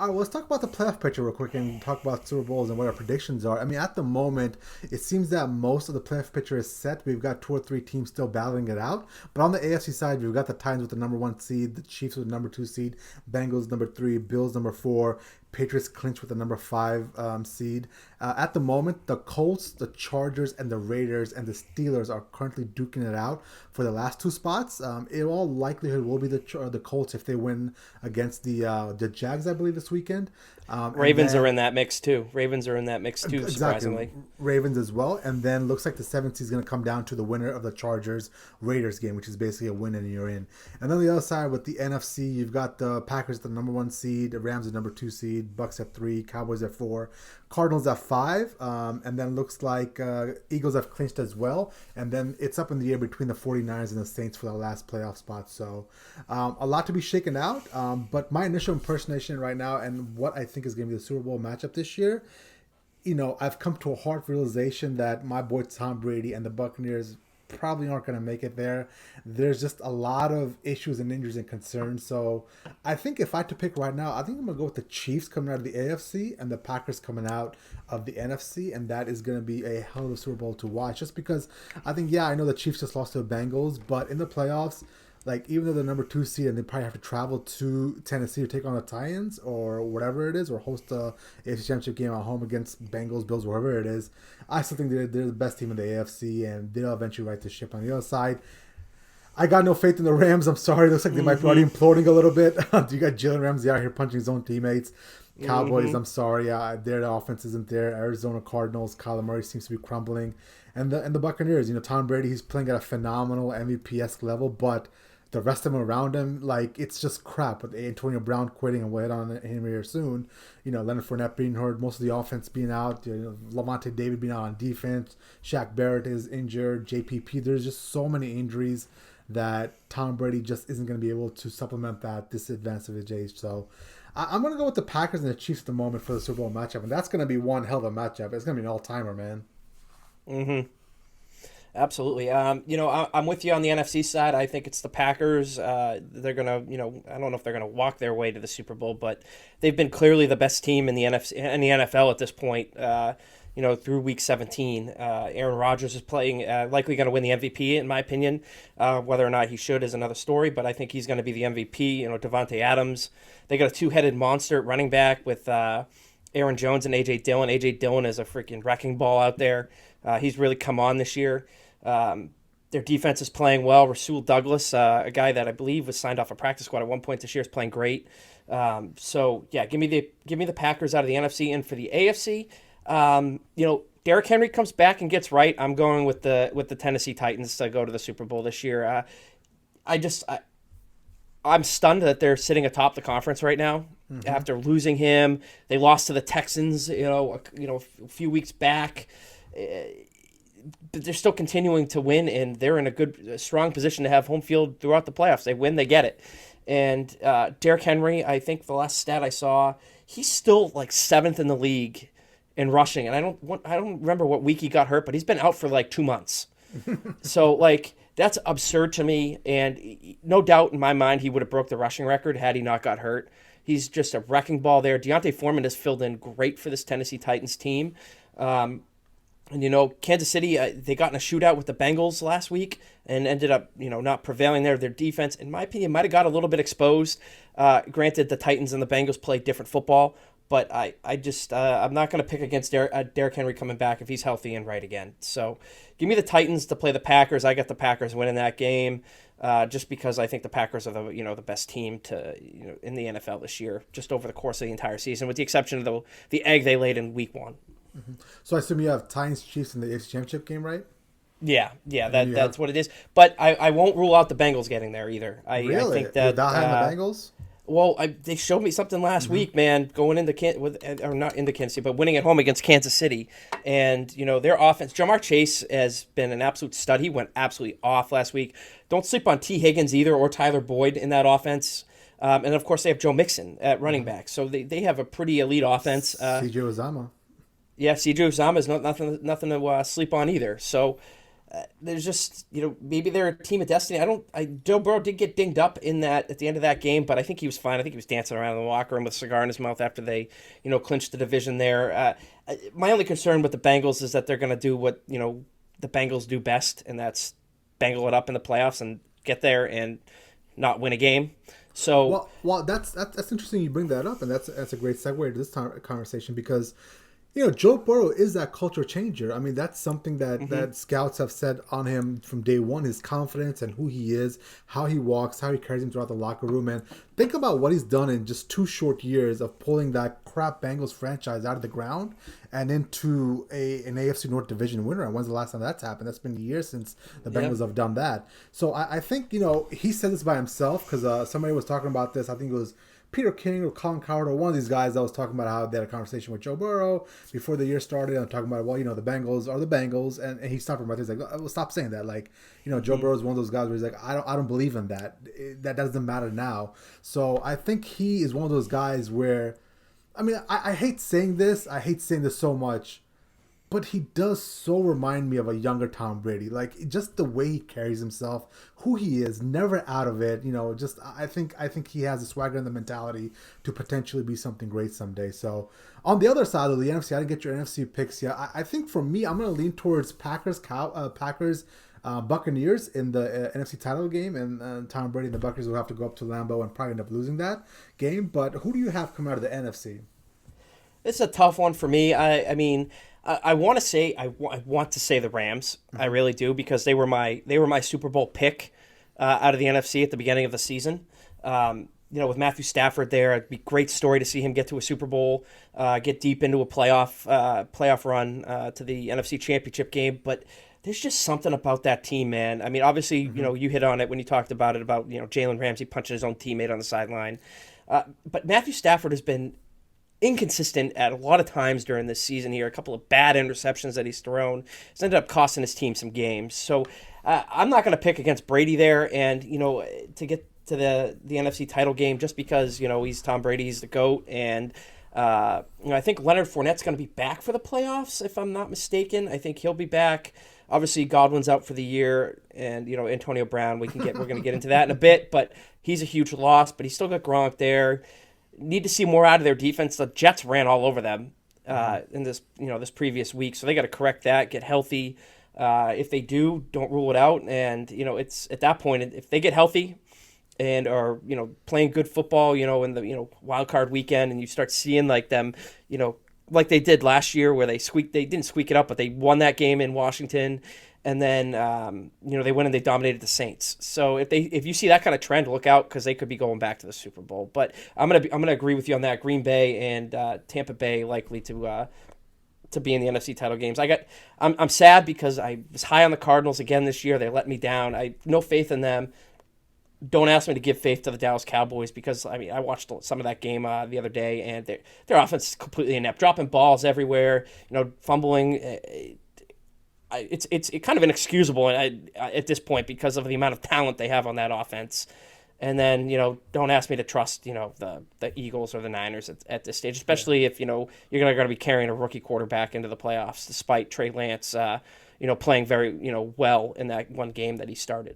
All right, well, let's talk about the playoff picture real quick and talk about Super Bowls and what our predictions are. I mean, at the moment, it seems that most of the playoff picture is set. We've got two or three teams still battling it out. But on the AFC side, we've got the Titans with the number one seed, the Chiefs with the number two seed, Bengals number three, Bills number four, Patriots clinch with the number five seed. At the moment, the Colts, the Chargers, and the Raiders and the Steelers are currently duking it out for the last two spots. In all likelihood, will be the Colts if they win against the Jags, I believe, this weekend. And Ravens are then in that mix too. Ravens are in that mix too, exactly surprisingly. Ravens as well. And then looks like the seventh seed is going to come down to the winner of the Chargers Raiders game, which is basically a win and you're in. And then the other side with the NFC, you've got the Packers at the number one seed, the Rams at number two seed, Bucks at three, Cowboys at four, Cardinals at five, and then looks like Eagles have clinched as well. And then it's up in the air between the 49ers and the Saints for the last playoff spot. So a lot to be shaken out. But my initial impersonation right now and what I think is going to be the Super Bowl matchup this year, I've come to a hard realization that my boy Tom Brady and the Buccaneers probably aren't going to make it there. There's just a lot of issues and injuries and concerns. So I think if I had to pick right now, I think I'm going to go with the Chiefs coming out of the AFC and the Packers coming out of the NFC. And that is going to be a hell of a Super Bowl to watch. Just because I think, I know the Chiefs just lost to the Bengals, but in the playoffs, like even though they're number two seed and they probably have to travel to Tennessee to take on the Titans or whatever it is, or host a AFC Championship game at home against Bengals, Bills, wherever it is, I still think they're the best team in the AFC and they'll eventually right the ship. On the other side, I got no faith in the Rams. I'm sorry. It looks like they might be already imploding a little bit. You got Jalen Ramsey out here punching his own teammates. Cowboys, I'm sorry. Their offense isn't there. Arizona Cardinals, Kyler Murray seems to be crumbling. And the Buccaneers, Tom Brady, he's playing at a phenomenal MVP-esque level, but the rest of them around him, like, it's just crap. With Antonio Brown quitting and we'll hit on him here soon. Leonard Fournette being hurt, most of the offense being out, Lavonte David being out on defense, Shaq Barrett is injured, JPP. There's just so many injuries that Tom Brady just isn't going to be able to supplement that this advance of his age. So I'm going to go with the Packers and the Chiefs at the moment for the Super Bowl matchup. And that's going to be one hell of a matchup. It's going to be an all-timer, man. Mm-hmm. Absolutely. I'm with you on the NFC side. I think it's the Packers. They're gonna, I don't know if they're gonna walk their way to the Super Bowl, but they've been clearly the best team in the NFL at this point. Through Week 17, Aaron Rodgers is playing, likely going to win the MVP in my opinion. Whether or not he should is another story, but I think he's going to be the MVP. Devontae Adams. They got a two-headed monster at running back with Aaron Jones and AJ Dillon. AJ Dillon is a freaking wrecking ball out there. He's really come on this year. Their defense is playing well. Rasul Douglas, a guy that I believe was signed off a practice squad at one point this year, is playing great. Give me the Packers out of the NFC. And for the AFC, Derrick Henry comes back and gets right. I'm going with the Tennessee Titans to go to the Super Bowl this year. I'm stunned that they're sitting atop the conference right now after losing him. They lost to the Texans, a few weeks back. But they're still continuing to win, and they're in a strong position to have home field throughout the playoffs. They win, they get it. And Derrick Henry, I think the last stat I saw, he's still like seventh in the league in rushing. And I don't remember what week he got hurt, but he's been out for like 2 months. So like that's absurd to me. And no doubt in my mind he would have broke the rushing record had he not got hurt. He's just a wrecking ball there. Deontay Foreman has filled in great for this Tennessee Titans team. Kansas City, they got in a shootout with the Bengals last week and ended up, not prevailing there. Their defense, in my opinion, might have got a little bit exposed. Granted, the Titans and the Bengals play different football, but I'm not going to pick against Derrick Henry coming back if he's healthy and right again. So give me the Titans to play the Packers. I got the Packers winning that game just because I think the Packers are the best team in the NFL this year, just over the course of the entire season, with the exception of the egg they laid in Week 1. Mm-hmm. So I assume you have Titans Chiefs in the AFC Championship game, right? Yeah, that's what it is. But I won't rule out the Bengals getting there either. Really? I think that without having the Bengals? Well, they showed me something last week, man, going into not into Kansas City, but winning at home against Kansas City, and their offense. Jamar Chase has been an absolute stud. He went absolutely off last week. Don't sleep on T. Higgins either or Tyler Boyd in that offense. And of course they have Joe Mixon at running back, so they have a pretty elite offense. CJ Uzama. Yeah, CJ Uzama is nothing to sleep on either. So there's just maybe they're a team of destiny. Joe Burrow did get dinged up in that at the end of that game, but I think he was fine. I think he was dancing around in the locker room with a cigar in his mouth after they clinched the division there. My only concern with the Bengals is that they're going to do what the Bengals do best, and that's bangle it up in the playoffs and get there and not win a game. So Well, that's interesting. You bring that up, and that's a great segue to this conversation because Joe Burrow is that culture changer. I mean, that's something that scouts have said on him from day one, his confidence and who he is, how he walks, how he carries him throughout the locker room. And think about what he's done in just 2 short years of pulling that crap Bengals franchise out of the ground and into an AFC North division winner. And when's the last time that's happened? That's been years since the Bengals have done that. So I think, he said this by himself because somebody was talking about this. I think it was Peter King or Colin Coward or one of these guys that was talking about how they had a conversation with Joe Burrow before the year started and talking about, well, the Bengals are the Bengals, and he stopped him right there. He's like, well, stop saying that. Like, Joe Burrow is one of those guys where he's like, I don't believe in that. That doesn't matter now. So I think he is one of those guys where, I mean, I hate saying this. I hate saying this so much. But he does so remind me of a younger Tom Brady. Like, just the way he carries himself, who he is, never out of it. Just I think he has the swagger and the mentality to potentially be something great someday. So on the other side of the NFC, I didn't get your NFC picks yet. I think for me, I'm going to lean towards Packers, Buccaneers in the NFC title game, and Tom Brady and the Buccaneers will have to go up to Lambeau and probably end up losing that game. But who do you have coming out of the NFC? it's a tough one for me. I mean, I want to say I want to say the Rams. I really do because they were my Super Bowl pick out of the NFC at the beginning of the season. With Matthew Stafford there, it'd be a great story to see him get to a Super Bowl, get deep into a playoff run to the NFC Championship game. But there's just something about that team, man. I mean, obviously, you hit on it when you talked about it about Jalen Ramsey punching his own teammate on the sideline. But Matthew Stafford has been inconsistent at a lot of times during this season here. A couple of bad interceptions that he's thrown. It's ended up costing his team some games. So I'm not going to pick against Brady there. And, to get to the NFC title game just because, he's Tom Brady, he's the GOAT. And, I think Leonard Fournette's going to be back for the playoffs, if I'm not mistaken. I think he'll be back. Obviously, Godwin's out for the year, and Antonio Brown. We're going to get into that in a bit, but he's a huge loss. But he's still got Gronk there. Need to see more out of their defense. The Jets ran all over them in this previous week, so they got to correct that, get healthy. If they do, don't rule it out. And it's at that point, if they get healthy and are playing good football, in the wild card weekend, and you start seeing like them, like they did last year where they didn't squeak it up, but they won that game in Washington. And then, they went and they dominated the Saints. So if you see that kind of trend, look out because they could be going back to the Super Bowl. But I'm gonna agree with you on that. Green Bay and Tampa Bay likely to be in the NFC title games. I'm sad because I was high on the Cardinals again this year. They let me down. I no faith in them. Don't ask me to give faith to the Dallas Cowboys because I watched some of that game the other day and their offense is completely inept, dropping balls everywhere, fumbling. It's kind of inexcusable at this point because of the amount of talent they have on that offense. And then, don't ask me to trust, the Eagles or the Niners at this stage, especially if, you're going to be carrying a rookie quarterback into the playoffs despite Trey Lance, playing very, well in that one game that he started.